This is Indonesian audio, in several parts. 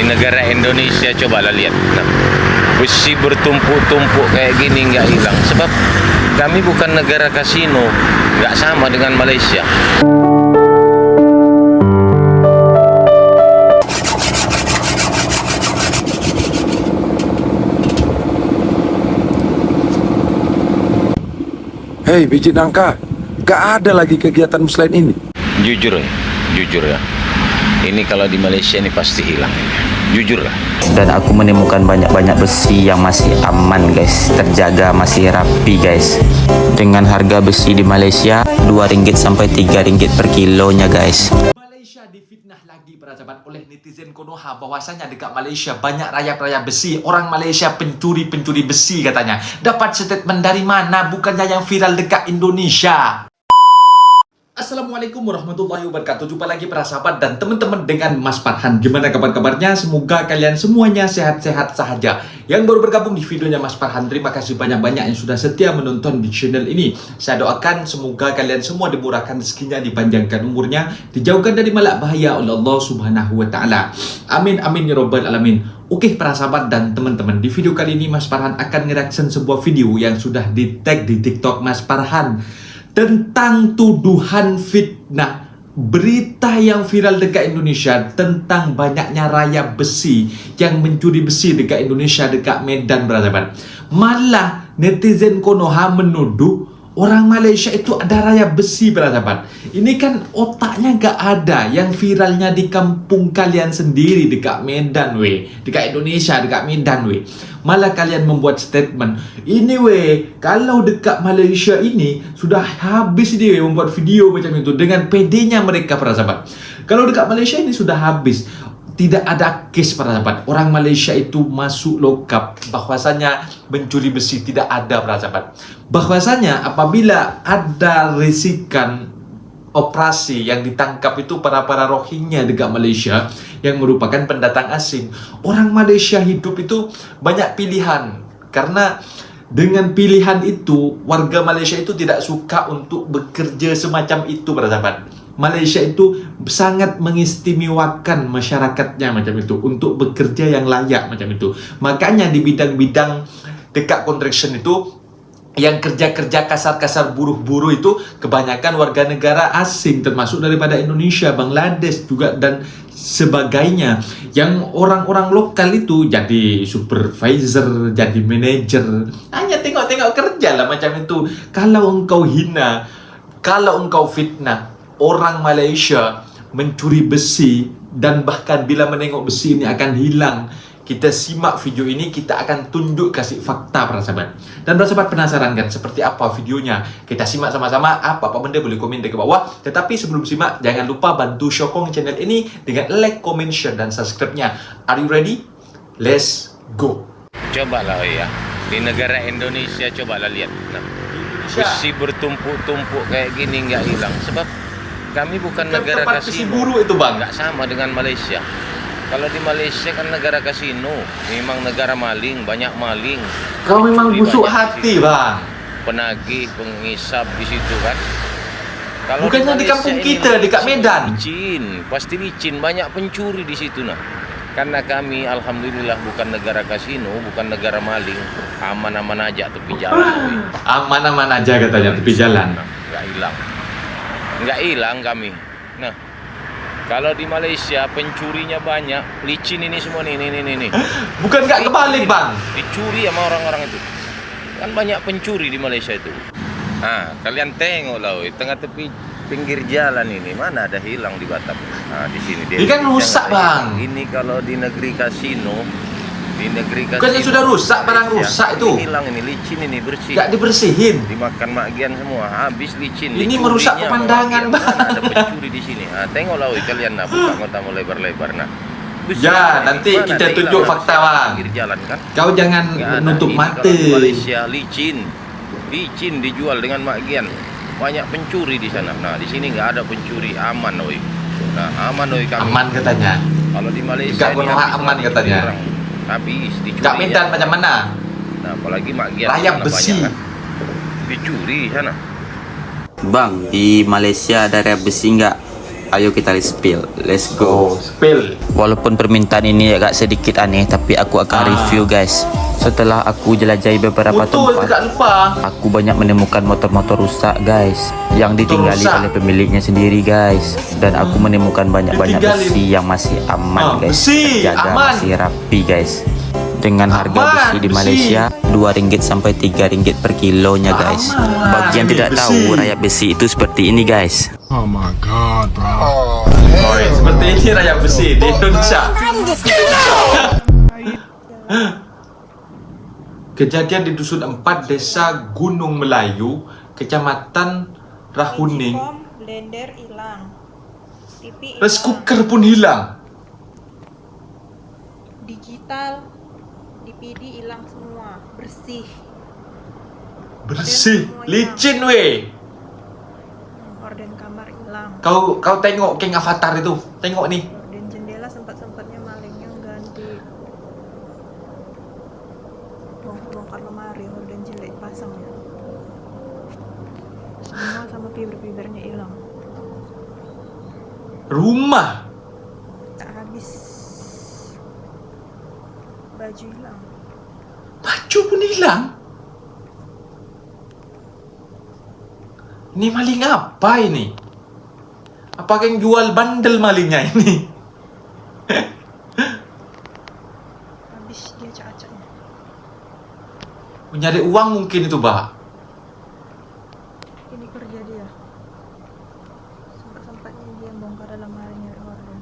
Di negara Indonesia cobalah lihat, nah, besi bertumpuk-tumpuk kayak gini nggak hilang. Sebab kami bukan negara kasino, nggak sama dengan Malaysia. Hei biji nangka, gak ada lagi kegiatan selain ini. Jujur ya. Ini kalau di Malaysia ini pasti hilang ini. Jujur lah. Dan aku menemukan banyak-banyak besi yang masih aman guys, terjaga, masih rapi guys. Dengan harga besi di Malaysia RM2 sampai RM3 per kilonya guys. Malaysia difitnah lagi para sahabat oleh netizen Konoha bahwasanya dekat Malaysia banyak rayap-rayap besi. Orang Malaysia pencuri-pencuri besi katanya. Dapat statement dari mana? Bukannya yang viral dekat Indonesia. Assalamualaikum warahmatullahi wabarakatuh. Jumpa lagi para sahabat dan teman-teman dengan Mas Farhan. Gimana kabar-kabarnya? Semoga kalian semuanya sehat-sehat saja. Yang baru bergabung di videonya Mas Farhan, terima kasih banyak-banyak yang sudah setia menonton di channel ini. Saya doakan semoga kalian semua dimurahkan rezekinya, dipanjangkan umurnya, dijauhkan dari malak bahaya oleh Allah Subhanahu wa taala. Amin amin ya rabbal alamin. Oke para sahabat dan teman-teman, di video kali ini Mas Farhan akan nge-reaction sebuah video yang sudah di-tag di TikTok Mas Farhan tentang tuduhan fitnah, berita yang viral dekat Indonesia tentang banyaknya rayap besi yang mencuri besi dekat Indonesia, dekat Medan, sahabat. Malah netizen Konoha menuduh orang Malaysia itu ada rayap besi, sahabat. Ini kan otaknya gak ada, yang viralnya di kampung kalian sendiri dekat Medan weh, dekat Indonesia, dekat Medan weh. Malah kalian membuat statement ini weh, kalau dekat Malaysia ini sudah habis dia membuat video macam itu dengan pedenya mereka para sahabat. Kalau dekat Malaysia ini sudah habis, tidak ada kes para sahabat. Orang Malaysia itu masuk lokap bahwasanya mencuri besi, tidak ada para sahabat. Bahwasanya apabila ada risikan operasi yang ditangkap itu para Rohingya dekat Malaysia yang merupakan pendatang asing, orang Malaysia hidup itu banyak pilihan. Karena dengan pilihan itu warga Malaysia itu tidak suka untuk bekerja semacam itu para sahabat. Malaysia itu sangat mengistimewakan masyarakatnya macam itu untuk bekerja yang layak macam itu. Makanya di bidang-bidang dekat construction itu yang kerja-kerja kasar-kasar buruh-buruh itu kebanyakan warga negara asing, termasuk daripada Indonesia, Bangladesh juga dan sebagainya. Yang orang-orang lokal itu jadi supervisor, jadi manajer, hanya tengok-tengok kerja lah macam itu. Kalau engkau hina, kalau engkau fitnah orang Malaysia mencuri besi, dan bahkan bila menengok besi ini akan hilang, kita simak video ini, kita akan tunjuk kasih fakta para sahabat. Dan para sahabat penasaran kan seperti apa videonya? Kita simak sama-sama. Apa benda boleh komen di bawah. Tetapi sebelum simak, jangan lupa bantu sokong channel ini dengan like, comment, share, dan subscribe-nya. Are you ready? Let's go. Cobalah ya, di negara Indonesia cobalah lihat, nah, besi bertumpuk-tumpuk kayak gini nggak hilang. Sebab kami bukan negara Tempat besi kasino, buru itu bang, nggak sama dengan Malaysia. Kalau di Malaysia kan negara kasino, memang negara maling, banyak maling. kau memang Pencuri busuk banyak hati di situ. bang. Penagih, pengisap di situ kan. Kalau Bukannya di kampung Malaysia kita, ini dekat Medan. Licin, pasti licin, banyak pencuri di situ nah. Karena kami alhamdulillah bukan negara kasino, bukan negara maling, aman-aman aja tepi jalan. Aman-aman aja katanya tepi jalan. Nggak hilang, nggak hilang kami. Nah, kalau di Malaysia pencurinya banyak, licin ini semua nih. Bukan nggak kebalik bang. Dicuri sama orang-orang itu. Kan banyak pencuri di Malaysia itu. Nah, kalian tengok lah, tengah tepi pinggir jalan ini mana ada hilang di Batam. Nah, di sini dia. Ini kan rusak bang. Ini kalau di negeri kasino, Bukannya sudah rusak, barang rusak itu. Ini hilang, ini licin, ini bersih. Nggak dibersihin. Dimakan Magian semua, habis licin. Ini merusak pemandangan bang. Ada pencuri di sini. Nah, tengoklah kalian nah, buka mata mau lebar-lebar nah. Ya, nanti kita tunjuk fakta bang. Pinggir jalan kan. Kau jangan nutup mata. Di Malaysia licin dijual dengan Magian. Banyak pencuri di sana. Nah, di sini nggak ada pencuri, aman oi. Nah, aman oi kami. Aman katanya. Kalau di Malaysia Dekat Konoha aman katanya. Habis dicuri. Dekat Medan macam mana? Nah, apalagi Magian. Rayap besi. Banyak, kan? Dicuri sana. Bang, di Malaysia ada rayap besi nggak? Ayo kita spill, let's go. Spill. Walaupun permintaan ini agak sedikit aneh, tapi aku akan review guys. Setelah aku jelajahi beberapa Betul, tempat, tak lupa. aku banyak menemukan motor-motor rusak guys, yang ditinggali rusak. oleh pemiliknya sendiri guys. Dan aku menemukan banyak-banyak Ditinggalin. besi yang masih aman guys, Besi, terjaga, aman. masih rapi guys. Dengan harga Aman, besi di besi. Malaysia RM2 sampai RM3 per kilonya guys. Aman, Bagi yang ini tidak besi. tahu, rayap besi itu seperti ini guys. Oh, seperti ini rayap besi di Indonesia. Kejadian di Dusun 4 Desa Gunung Melayu, Kecamatan Rahuning. Magicom, blender hilang. TV Rice hilang. cooker pun hilang. Digital DPD hilang semua, bersih. Bersih, licin weh. Orden kamar hilang. Kau tengok King Avatar itu. Tengok nih. Orden jendela sempat-sempatnya malingnya ganti. Bongkar lemari, orden jelek pasang ya. Semua sama fiber-fibernya hilang. Rumah. Tak habis. Baju hilang. Baju pun hilang. Ini maling apa ini? Apakah yang jual bandel malingnya ini? Habis dia acak-acaknya. Nyari uang mungkin itu, Bah. Ini kerja dia. Sempat-sempatnya dia bongkar lemari nyari orden.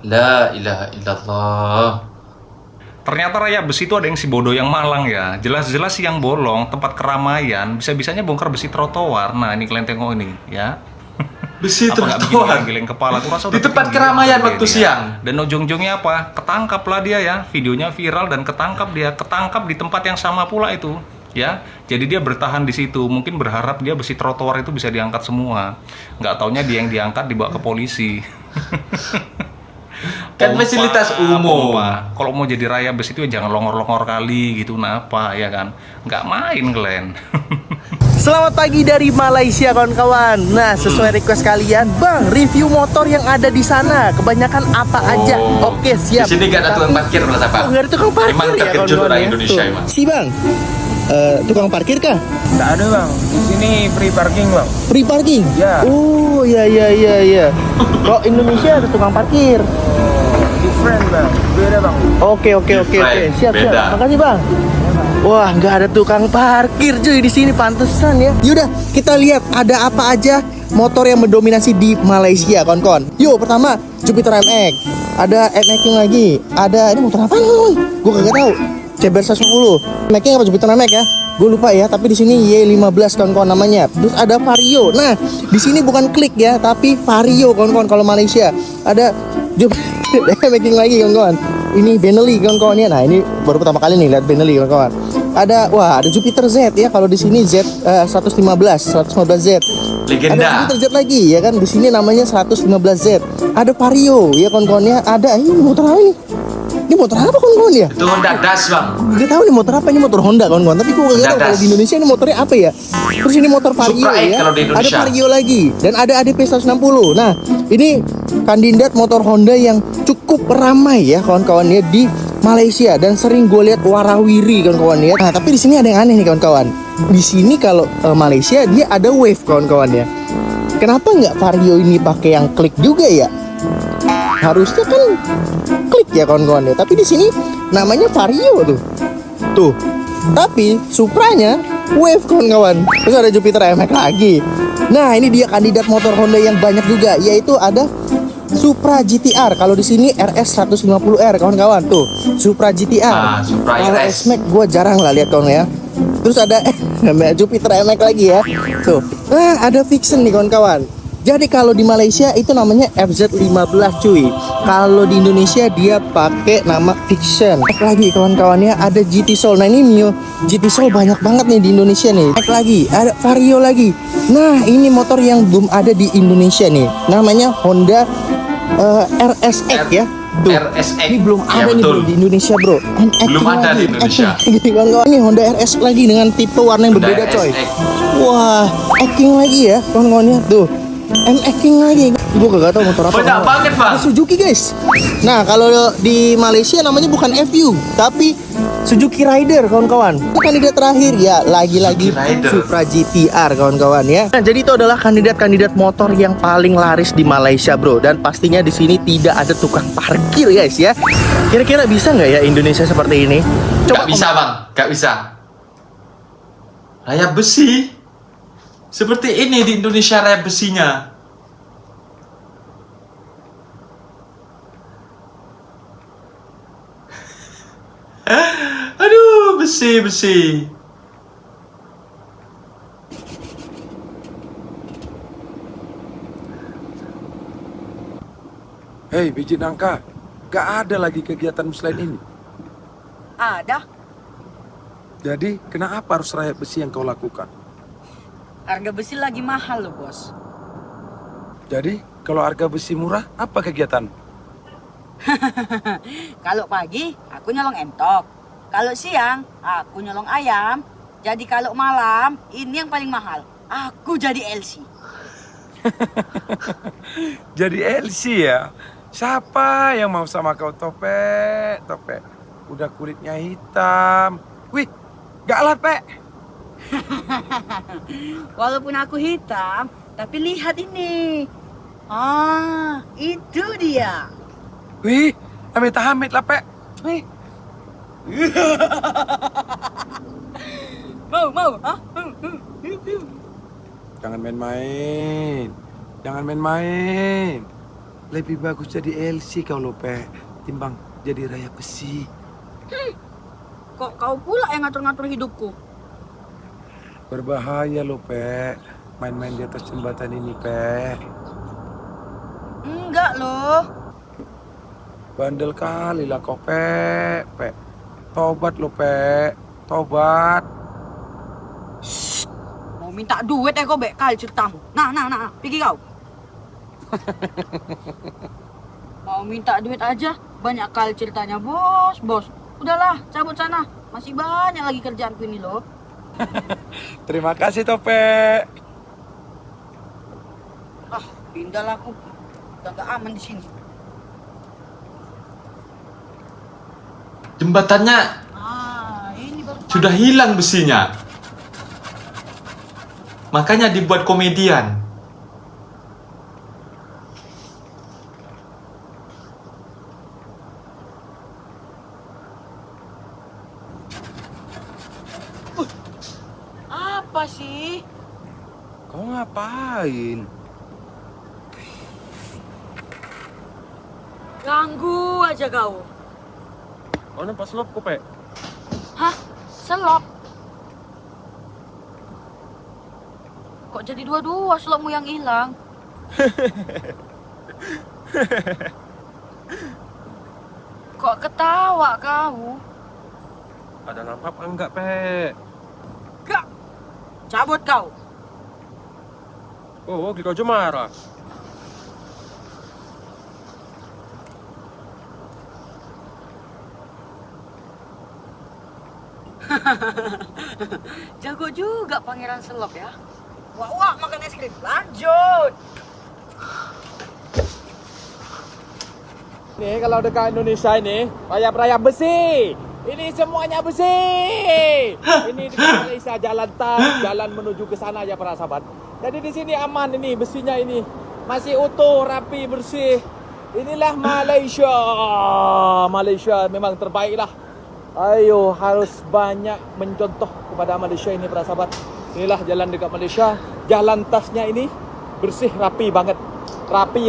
La ilaha illallah. Ternyata rayap besi itu ada yang si bodoh yang malang ya. Jelas-jelas yang bolong, tempat keramaian, bisa-bisanya bongkar besi trotoar. Nah, ini kalian tengok ini, ya. Besi Apa nggak bikin trotoar. geleng-geleng kepala tuh rasa Di udah tempat ketinggian keramaian dia waktu ini, ya. siang. Dan ujung-ujungnya apa? Ketangkap lah dia ya. Videonya viral dan ketangkap dia. Ketangkap di tempat yang sama pula itu. Ya, jadi dia bertahan di situ. Mungkin berharap dia besi trotoar itu bisa diangkat semua. Nggak taunya dia yang diangkat dibawa ke polisi. Kan fasilitas umum. pompa. Kalau mau jadi rayap besi itu ya jangan longor-longor kali gitu, napa ya kan? Nggak main kalian. Selamat pagi dari Malaysia kawan-kawan. Nah, sesuai request kalian, Bang, review motor yang ada di sana. Kebanyakan apa aja? Oke, siap. Di sini gak ada tukang parkir berasa, Pak. Oh, nggak ada tukang parkir Emang ya, terkejut kawan-kawan orang ya? Indonesia Tuh. emang. Si Bang, tukang parkir kah? Tak ada bang. Di sini free parking bang. Free parking? Ya. Oh, ya. Kok Indonesia ada tukang parkir? Different bang. Beda bang. Oke. Siap. Beda. Makasih, Bang. Wah, nggak ada tukang parkir cuy di sini, pantesan ya. Yaudah, kita lihat ada apa aja motor yang mendominasi di Malaysia, kawan-kawan. Yuk, pertama Jupiter MX. Ada MX lagi. Ada ini motor apa nih? Gue kagak tahu. CBR 110. MX apa Jupiter MX ya? Gue lupa ya, tapi di sini Y15 kawan-kawan namanya. Terus ada Vario. Nah, di sini bukan Klik ya, tapi Vario kawan-kawan kalau Malaysia. Ada Jupiter MX lagi kawan-kawan. Ini Benelli kawan-kawan ya. Nah, ini baru pertama kali nih lihat Benelli kawan-kawan. Ada Jupiter Z ya, kalau di sini Z 115Z. Legenda. Ada Jupiter Z lagi ya kan, di sini namanya 115Z. Ada Vario ya kawan-kawan ya. Ada ini motor apa ini? Ini motor apa kawan-kawan ya? Itu Honda Das, Bang. Gak tahu nih motor apa, ini motor Honda kawan-kawan. Tapi gue gak tahu Honda kalau Das. di Indonesia ini motornya apa ya. Terus ini motor Vario Supra X ya. kalau di Ada Indonesia. Vario lagi dan ada ADP 160. Nah, ini kandidat motor Honda yang cukup ramai ya kawan-kawan ya di Malaysia dan sering gue lihat warawiri kawan-kawan ya. Nah, tapi di sini ada yang aneh nih kawan-kawan. Di sini kalau Malaysia dia ada Wave kawan-kawan ya. Kenapa nggak Vario ini pakai yang Klik juga ya? Harusnya kan Klik ya kawan-kawan ya. Tapi di sini namanya Vario tuh. Tuh. Tapi Supranya Wave kawan-kawan. Terus ada Jupiter MX lagi. Nah, ini dia kandidat motor Honda yang banyak juga, yaitu ada Supra GTR. Kalau di sini RS 150R kawan-kawan tuh. Supra GTR. Supra Kalau RS. S-Max gua jarang lah lihat kawan ya. Terus ada Jupiter MX lagi ya. Tuh. Nah, ada Vixen nih kawan-kawan. Jadi kalau di Malaysia itu namanya FZ15 cuy. Kalau di Indonesia dia pakai nama Vixen. Lagi kawan-kawannya ada GT Soul. Nah, ini Mio GT Soul banyak banget nih di Indonesia nih. Lagi ada Vario lagi. Nah, ini motor yang belum ada di Indonesia nih. Namanya Honda RSX ya. Tuh. RSX. Ini belum Ya, ada nih betul. bro, di Indonesia bro. Belum ada di Indonesia. Jadi kawan-kawan ini Honda RS lagi dengan tipe warna yang Honda berbeda coy. RSX. Wah, King lagi ya kawan-kawannya tuh. MX King lagi. Gue kagak tahu motor apa. Banyak banget, Bang. Suzuki guys. Nah kalau di Malaysia namanya bukan FU tapi Suzuki Rider kawan-kawan. Itu kandidat terakhir ya, lagi-lagi Suzuki Rider. Supra GTR kawan-kawan ya. Nah jadi itu adalah kandidat-kandidat motor yang paling laris di Malaysia bro. Dan pastinya di sini tidak ada tukang parkir guys ya. Kira-kira bisa nggak ya Indonesia seperti ini? Gak bisa bang, gak bisa. Raya besi. Seperti ini di Indonesia raya besinya. Aduh, besi. Hei biji nangka, gak ada lagi kegiatan selain ini. Ada. Jadi kenapa harus rayap besi yang kau lakukan? Harga besi lagi mahal loh bos. Jadi kalau harga besi murah, apa kegiatan? Kalau pagi aku nyolong entok. Kalau siang aku nyolong ayam. Jadi kalau malam ini yang paling mahal. Aku jadi LC. Jadi LC ya? Siapa yang mau sama kau Topek? Udah kulitnya hitam. Wih, galak Pek. Walaupun aku hitam, tapi lihat ini. Ah, itu dia. Wih, amit-amit lah Pek. Wih. Mau, hah? Jangan main-main. Lebih bagus jadi LC kau Lope timbang jadi raya besi. Kok kau pula yang ngatur-ngatur hidupku? Berbahaya Lope main-main di atas jembatan ini Pe. Enggak loh. Bandel kali lah kau Pe. Tobat Lope, tobat. Mau minta duit kau bekal ceritamu. Nah, pergi kau. Mau minta duit aja, banyak kali ceritanya bos. Udahlah, cabut sana. Masih banyak lagi kerjaanku ini loh. Terima kasih Tope. Ah, pindahlah aku. Udah gak aman di sini. Jembatannya Ini baru sudah hilang besinya. Makanya dibuat komedian. apa sih? Kau ngapain? Ganggu aja kau. Kau nampak selop kau Pe. Hah? Selop? Kok jadi dua-dua selopmu yang hilang? Kok ketawa kau? Ada nampak enggak Pe? Gak. Cabut kau. Oh, kau aja marah. Jago juga pangeran selop ya. Wah, makan es krim. Lanjut. Nih kalau dekat Indonesia ini rayap-rayap besi. Ini semuanya besi. Ini dekat Malaysia jalan tas, jalan menuju ke sana ya para sahabat. Jadi di sini aman ini besinya ini masih utuh, rapi, bersih. Inilah Malaysia. Malaysia memang terbaik lah. Ayo harus banyak mencontoh kepada Malaysia ini para sahabat. Inilah jalan dekat Malaysia. Jalan tasnya ini bersih, rapi banget. Rapi.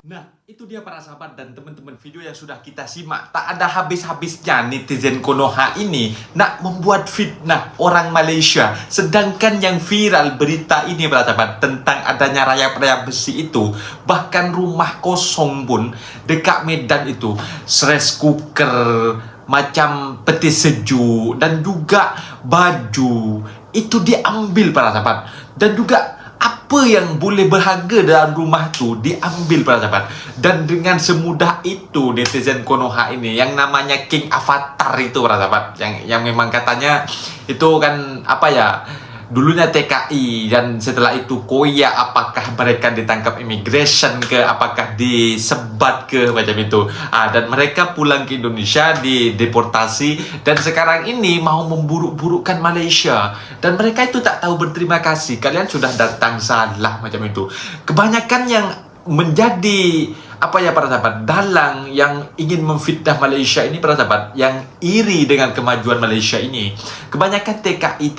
Nah, itu dia para sahabat dan teman-teman video yang sudah kita simak. Tak ada habis-habisnya netizen Konoha ini nak membuat fitnah orang Malaysia. Sedangkan yang viral berita ini para sahabat tentang adanya rayap-rayap besi itu, bahkan rumah kosong pun dekat Medan itu, rice cooker, macam peti sejuk dan juga baju itu diambil para sahabat. Dan juga apa yang boleh berharga dalam rumah tu diambil para sahabat. Dan dengan semudah itu netizen Konoha ini yang namanya King Avatar itu para sahabat, yang memang katanya itu kan apa ya, dulunya TKI dan setelah itu koya, apakah mereka ditangkap immigration ke, apakah disebat ke, macam itu. Dan mereka pulang ke Indonesia dideportasi dan sekarang ini mau memburuk-burukkan Malaysia dan mereka itu tak tahu berterima kasih. Kalian sudah datang salah, macam itu. Kebanyakan yang menjadi para sahabat, dalang yang ingin memfitnah Malaysia ini, para sahabat, yang iri dengan kemajuan Malaysia ini, kebanyakan TKI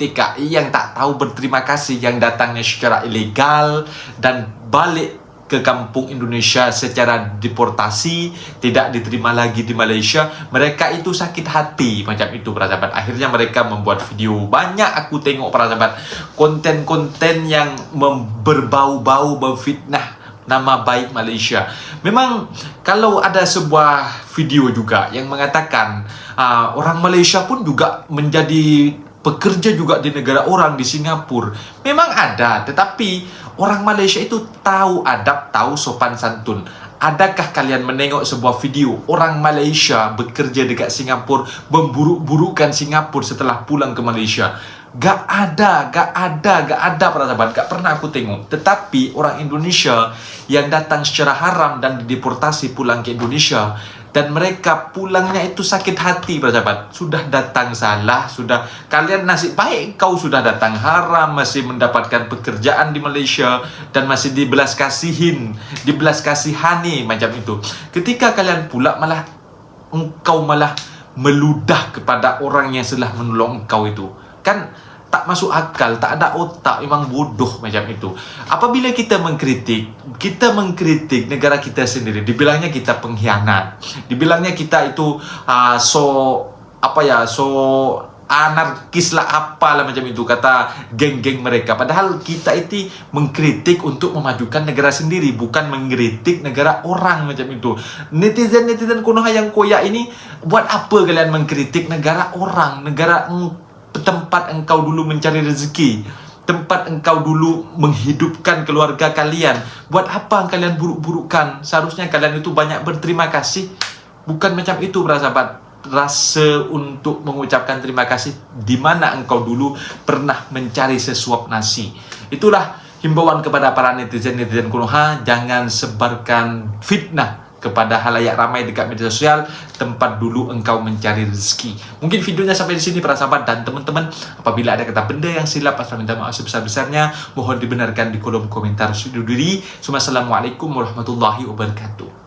yang tak tahu berterima kasih, yang datangnya secara ilegal dan balik ke kampung Indonesia secara deportasi, tidak diterima lagi di Malaysia. Mereka itu sakit hati macam itu, para sahabat. Akhirnya mereka membuat video. Banyak aku tengok, para sahabat, konten-konten yang berbau-bau memfitnah nama baik Malaysia. Memang kalau ada sebuah video juga yang mengatakan orang Malaysia pun juga menjadi pekerja juga di negara orang, di Singapura. Memang ada, tetapi orang Malaysia itu tahu adab, tahu sopan santun. Adakah kalian menengok sebuah video orang Malaysia bekerja dekat Singapura, memburuk-burukkan Singapura setelah pulang ke Malaysia? Gak ada para sahabat, gak pernah aku tengok. Tetapi orang Indonesia yang datang secara haram dan dideportasi pulang ke Indonesia, dan mereka pulangnya itu sakit hati, para sahabat. Sudah datang salah, sudah kalian nasib baik kau sudah datang haram, masih mendapatkan pekerjaan di Malaysia dan masih dibelas kasihani macam itu. Ketika kalian pula engkau malah meludah kepada orang yang telah menolong engkau itu, kan tak masuk akal, tak ada otak, memang bodoh macam itu. Apabila kita mengkritik negara kita sendiri, dibilangnya kita pengkhianat, dibilangnya kita itu so anarkis lah, apalah macam itu kata geng-geng mereka. Padahal kita itu mengkritik untuk memajukan negara sendiri, bukan mengkritik negara orang macam itu. Netizen Konoha yang koyak ini, buat apa kalian mengkritik negara orang, negara tempat engkau dulu mencari rezeki, tempat engkau dulu menghidupkan keluarga kalian? Buat apa kalian buruk-burukkan? Seharusnya kalian itu banyak berterima kasih. Bukan macam itu, para sahabat. Rasa untuk mengucapkan terima kasih, di mana engkau dulu pernah mencari sesuap nasi. Itulah himbauan kepada para netizen Konoha, jangan sebarkan fitnah kepada halayak ramai dekat media sosial, tempat dulu engkau mencari rezeki. Mungkin videonya sampai di sini, para sahabat dan teman-teman. Apabila ada kata benda yang silap, asal minta maaf sebesar-besarnya, mohon dibenarkan di kolom komentar. Assalamualaikum warahmatullahi wabarakatuh.